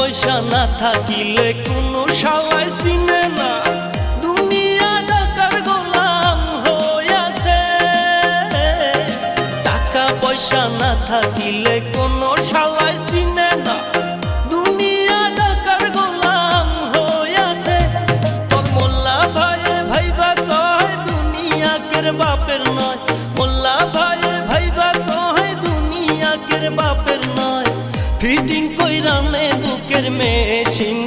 পয়সা না থাকিলে কোনো শালায় চিনে না, দুনিয়া টাকার গোলাম হইয়াছে। টাকা পয়সা না থাকিলে কোনো শালায় চিনে না, দুনিয়া টাকার গোলাম হইয়াছে। তোর মোল্লা ভাইয়ে ভাইবা কয় দুনিয়া কের বাপের নয়, মোল্লা ভাইয়ে ভাইবা কয় দুনিয়া কের বাপের নয়। ফিটিং কইরা নে বুকের মেশিন